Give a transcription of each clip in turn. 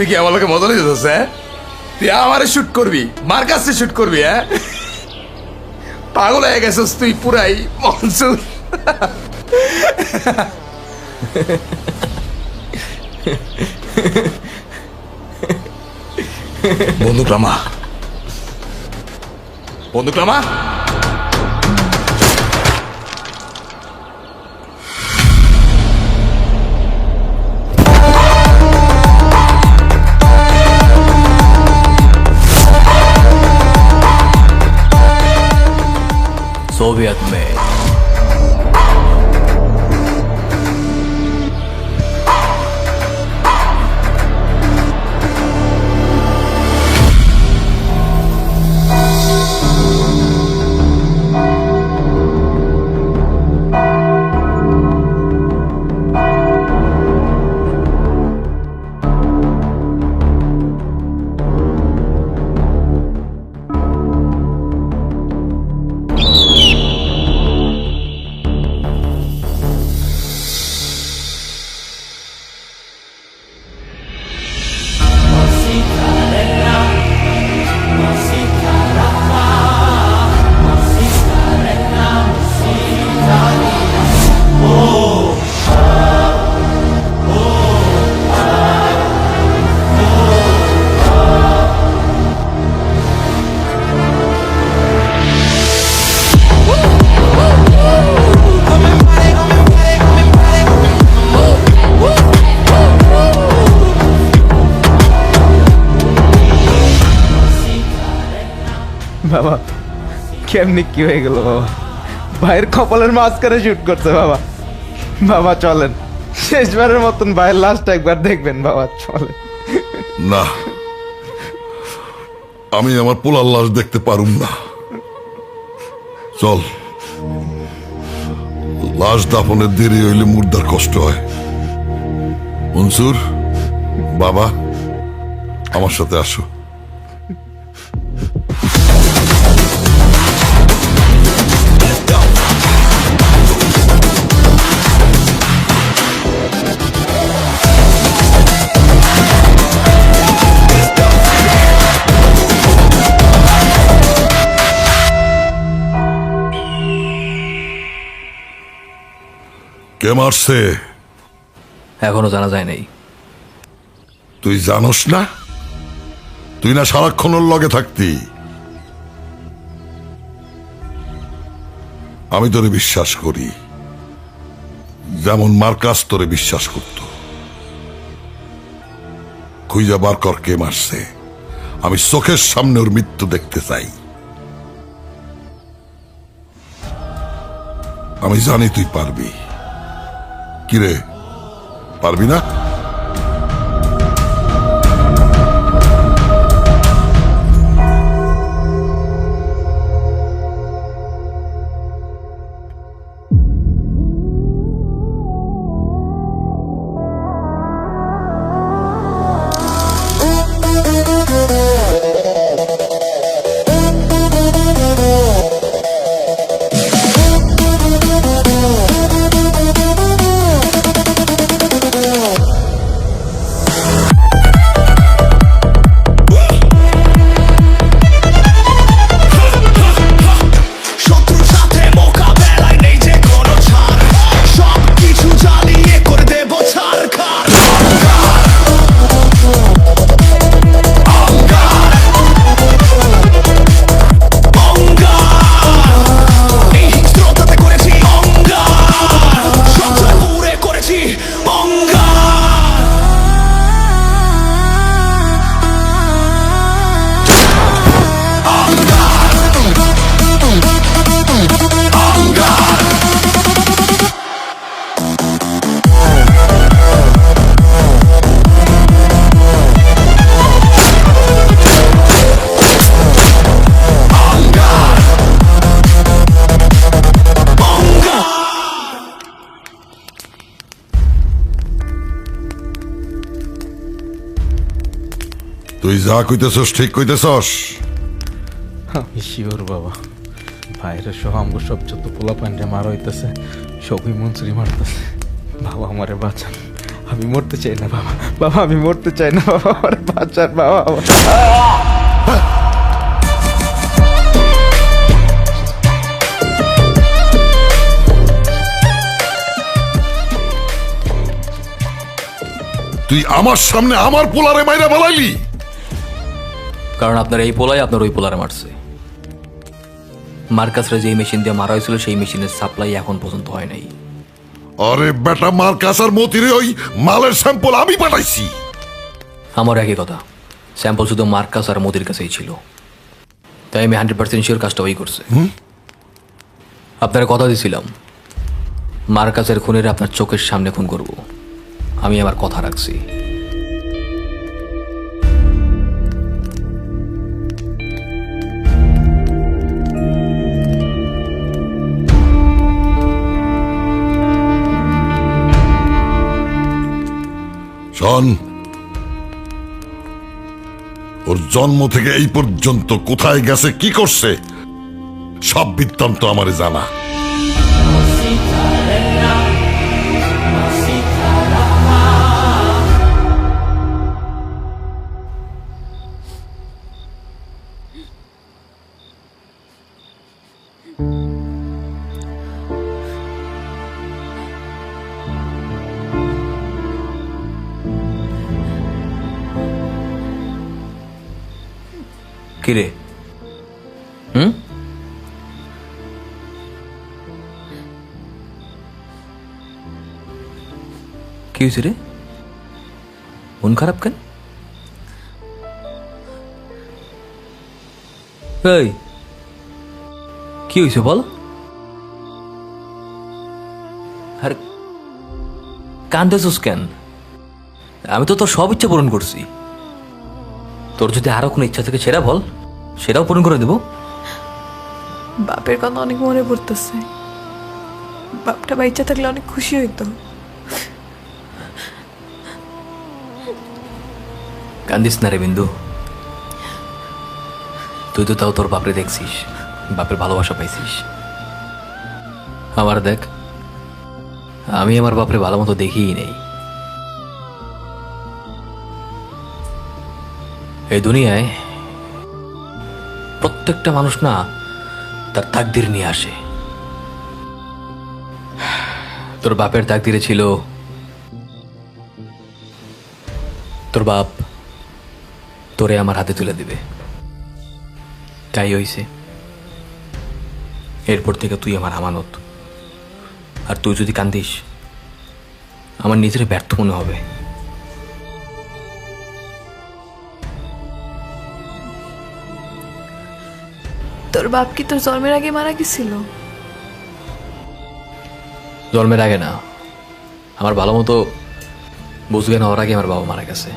তুই কি আমার লোকে মজা নিতেছিস? হ্যাঁ, তুই আমারে শুট করবি, মার কাছে শুট করবি? হ্যাঁ, পাগল হয়ে গেছিস তুই পুরাই মনসুর। বন্দুক নামা, বন্দুক নামা। सोवियत में বাবা কেমনি কি হয়ে গেল বাবা? ভাইয়ের কপালের মাঝখানে শুট করছে বাবা। বাবা চলেন, শেষবারের মতন ভাইয়ের লাস্টটা একবার দেখবেন বাবা, চলেন। না, আমি আমার পোলার লাশ দেখতে পারুম না। চল, লাশ দাফনের দেরি হইলে মুর্দার কষ্ট হয়। মনসুর, বাবা আমার সাথে আসো। কে মারছে এখনো জানা যায় নাই। তুই জানোস না? তুই না সারাক্ষণ ওর লগে থাকতি। আমি তোরে বিশ্বাস করি, যেমন মার্কাস তোরে বিশ্বাস করত। খুঁজা বার কর কে মারছে। আমি চোখের সামনে ওর মৃত্যু দেখতে চাই। আমি জানি তুই পারবি। কিরে, পারবি না? তুই যা কইতেছস ঠিক কইতেছস? আমি শিওর বাবা, ভাইরা সহ আমগো সব যত পোলা পান্ডে মারা হইতেছে সবই মনসুরি মারতেছে। বাবা আমারে বাঁচান, আমি মরতে চাই না বাবা, বাবা আমি মরতে চাই না বাবা, আমার বাঁচান বাবা। তুই আমার সামনে আমার পোলারে মাইরা বলাইলি? কারণ আপনার এই পোলাই আপনার ওই পোলারে মারছে। মার্কাসরা যেই মেশিন দিয়ে মারা হয়েছিল সেই মেশিনের সাপ্লাই এখন পর্যন্ত হয় নাই। আরে বেটা, মার্কাস আর মতিরে ওই মালের স্যাম্পল আমি পাঠাইছি। আমার একই কথা, স্যাম্পল শুধু মার্কাস আর মোদির কাছেই ছিল, তাই আমি 100% শিওর কাজটা ওই করছে। আপনার কথা দিছিলাম মার্কাসের খুনের আপনার চোখের সামনে খুন করব, আমি আমার কথা রাখছি। শোন, ওর জন্ম থেকে এই পর্যন্ত কোথায় গেছে, কি করছে, সব বৃত্তান্ত আমারে জানা। কিরে হুম, কি হয়েছে রে? মন খারাপ কেন? এই কি হয়েছে বল? আর কান্দেছিস কেন? আমি তো তোর সব ইচ্ছা পূরণ করছি। তোর যদি আরো কোনো ইচ্ছা থেকে সেটা বল, সেটাও পূরণ করে দেবো। বাপের কথা অনেক মনে পড়তেছে। বাপটা বাচ্চা থাকলে অনেক খুশি হইতো। কান্দিস না রে বিন্দু, তুই তো তাও তোর বাপরে দেখছিস, বাপের ভালোবাসা পাইছিস। আমার দেখ, আমি আমার বাপরে ভালো মতো দেখিই নেই। এই দুনিয়ায় প্রত্যেকটা মানুষ না তার তাকদির নিয়ে আসে। তোর বাপের তাকদিরে ছিল তোর বাপ তোরে আমার হাতে তুলে দিবে, তাই হইছে। এরপর থেকে তুই আমার আমানত, আর তুই যদি কান্দিস আমার নিজের ব্যর্থ মনে হবে। তোর বাপ কি তোর জন্মের আগে মারা গেছিল? জন্মের আগে না, আমার ভালো মতো বুঝবেন হওয়ার আগে আমার বাবা মারা গেছে।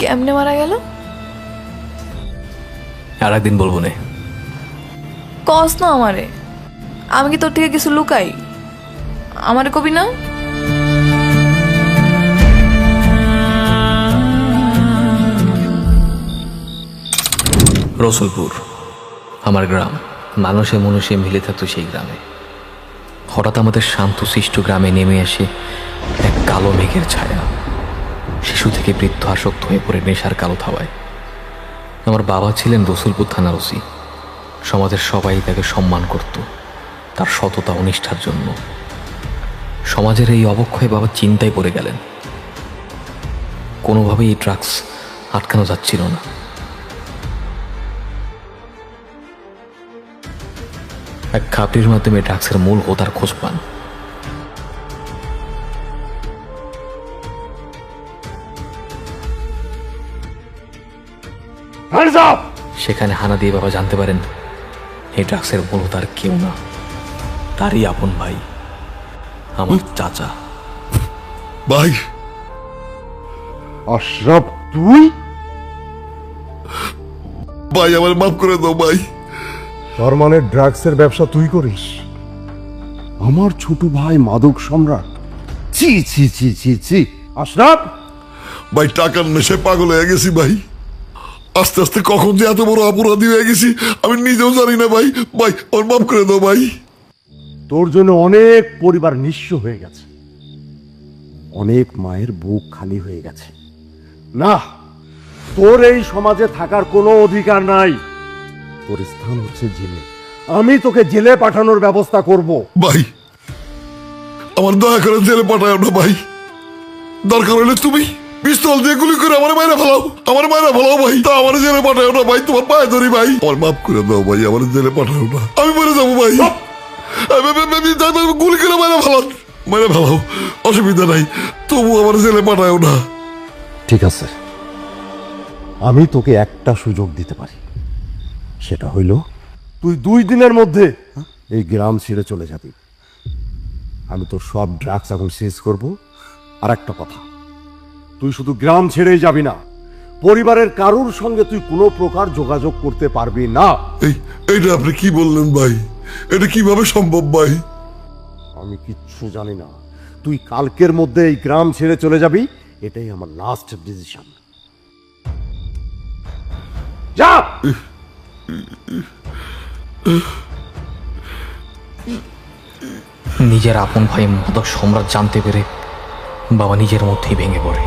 কেমনে মারা গেল? আর একদিন বলবো নে। কস না আমারে, আমি কি তোর থেকে কিছু লুকাই? আমারে কবি না? রসুলপুর আমার গ্রাম, মানুষে মনুষে মিলে থাকতো সেই গ্রামে। হঠাৎ আমাদের শান্ত সৃষ্ট গ্রামে নেমে আসে এক কালো মেঘের ছায়া। শিশু থেকে বৃদ্ধ আসক্ত হয়ে পড়ে নেশার কালো থাবায়। আমার বাবা ছিলেন রসুলপুর থানার ওসি। সমাজের সবাই তাকে সম্মান করত তার সততা ও নিষ্ঠার জন্য। সমাজের এই অবক্ষয়ে বাবা চিন্তায় পড়ে গেলেন। কোনোভাবেই এই ড্রাগস আটকানো যাচ্ছিল না। এক খাপড়ির মাধ্যমে ড্রাগসের মূল হোতার খোঁজ পান। সেখানে হানা দিয়ে বাবা জানতে পারেন এই ড্রাগসের মূল হোতার কেউ না, তারই আপন ভাই, আমার চাচা। ভাই, আশরাফ তুই? ভাই আমার মাফ করে দাও ভাই। তার মানে ড্রাগসের ব্যবসা তুই করিস? আমার ছোট ভাই মাদক সম্রাট? ছি ছি ছি ছি ছি। আশরাফ, ভাই টাকার নেশায় পাগল হয়ে গেছি ভাই। আস্তে আস্তে কখন যে এত বড় অপরাধী হয়ে গেছি আমি নিজেও জানি না ভাই। ভাই আমার মাফ করে দাও ভাই। তোর জন্য অনেক পরিবার নিঃস্ব হয়ে গেছে, অনেক মায়ের বুক খালি হয়ে গেছে। না, তোর এই সমাজে থাকার কোনো অধিকার নাই। তোর স্থান হচ্ছে জেলে। আমি তোকে জেলে পাঠানোর ব্যবস্থা করব। ভাই আমার দয়া করে জেলে পাঠায় না ভাই, দরকার হলে তুমি পিস্তল দিয়ে গুলি করে আমার মায়েরা ফেলাও, আমার মায়েরা ফেলাও ভাই, তা আমার জেলে পাঠায় না ভাই, তোমার পায়ে ধরি ভাই, আমার মাফ করে দাও ভাই, আমার জেলে পাঠাও না, আমি মরে যাবো ভাই, গুলি করে মায়েরা ফেলাও, মায়েরা ফেলাও, অসুবিধা নাই, তবু আমার জেলে পাঠায় না। ঠিক আছে, আমি তোকে একটা সুযোগ দিতে পারি। সেটা হইল তুই 2 দিনের মধ্যে এই গ্রাম ছেড়ে চলে যাবি। আমি তোর সব ড্রাগস এখন শেষ করব। আর একটা কথা, তুই শুধু গ্রাম ছেড়েই যাবি না, পরিবারের কারুর সঙ্গে তুই কোনো প্রকার যোগাযোগ করতে পারবি না। এইটা আপনি কি বললেন ভাই? এটা কিভাবে সম্ভব ভাই? আমি কিচ্ছু জানি না, তুই কালকের মধ্যে এই গ্রাম ছেড়ে চলে যাবি, এটাই আমার লাস্ট ডিসিশন। যা। নিজের আপন ভাই মাদক সম্রাট জানতে পেরে বাবা নিজের মধ্যেই ভেঙে পড়ে।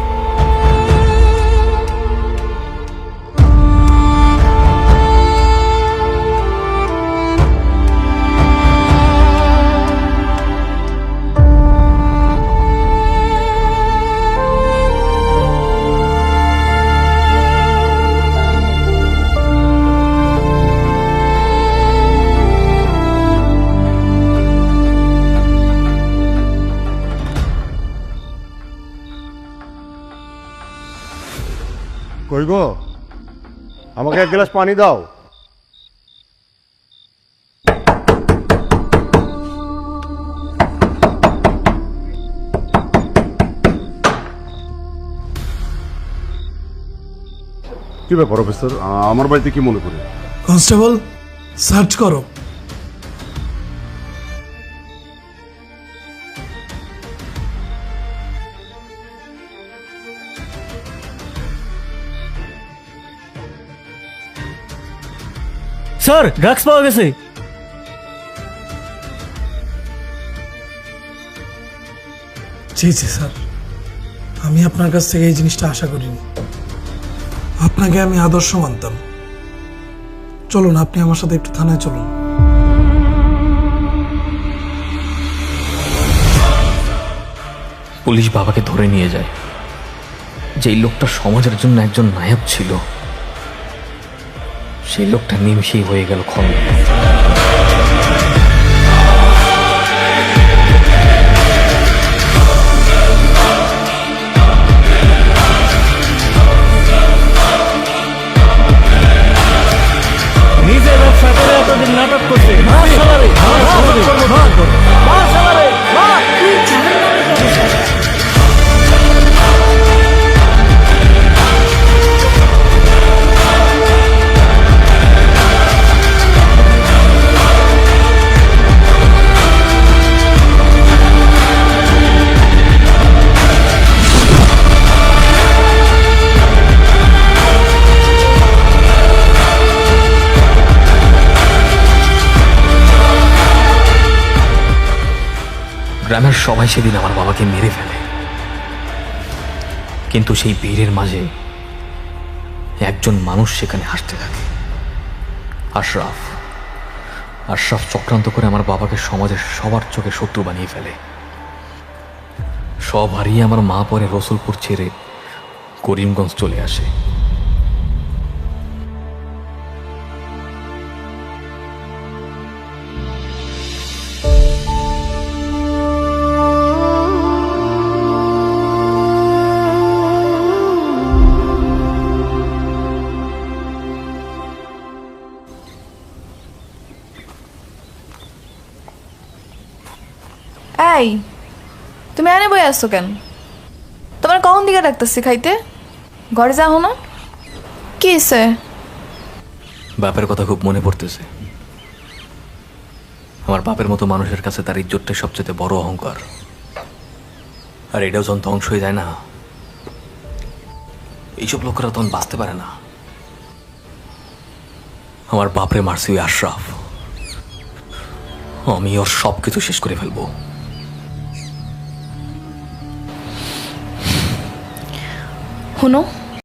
কই গো, আমাকে 1 গ্লাস পানি দাও। কি ব্যাপার অফিসার, আমার বাড়িতে কি মনে করে? কনস্টেবল, সার্চ করো। স্যার, ড্রাগস পাওয়া গেছে। জি জি স্যার, আমি আপনার কাছ থেকে এই জিনিসটা আশা করিনি। আপনাকে আমি আদর্শ মানতাম। চলুন, আপনি আমার সাথে একটু থানায় চলুন। পুলিশ বাবাকে ধরে নিয়ে যায়। যেই লোকটা সমাজের জন্য একজন নায়ক ছিল, সেই লোকটা নিমিষেই হয়ে গেল খন্ড। নিজে ব্যবসা করে এতদিন নাটক করছে। গ্রামের সবাই সেদিন আমার বাবাকে মেরে ফেলে, কিন্তু সেই ভিড়ের মাঝে একজন মানুষ সেখানে হাসতে থাকে। আশরাফ। আশরাফ চক্রান্ত করে আমার বাবাকে সমাজের সবার চোখে শত্রু বানিয়ে ফেলে। সব হারিয়ে আমার মা পরে রসুলপুর ছেড়ে করিমগঞ্জ চলে আসে। এই, তুমি এনে বই আসছো কেন? তোমার কখন দিকে ডাকতেছি খাইতে? ঘরে যাও না? কি হইছে? বাপের কথা খুব মনে পড়তেছে। আমার বাপের মতো মানুষের কাছে তার ইজ্জতটাই সবচেয়ে বড় অহংকার। আর এটাও যখন ধ্বংস হয়ে যায় না, এইসব লোকেরা তখন বাঁচতে পারে না। আমার বাপরে মারছি ওই আশরাফ। আমি ওর সব কিছু শেষ করে ফেলবো। শোনো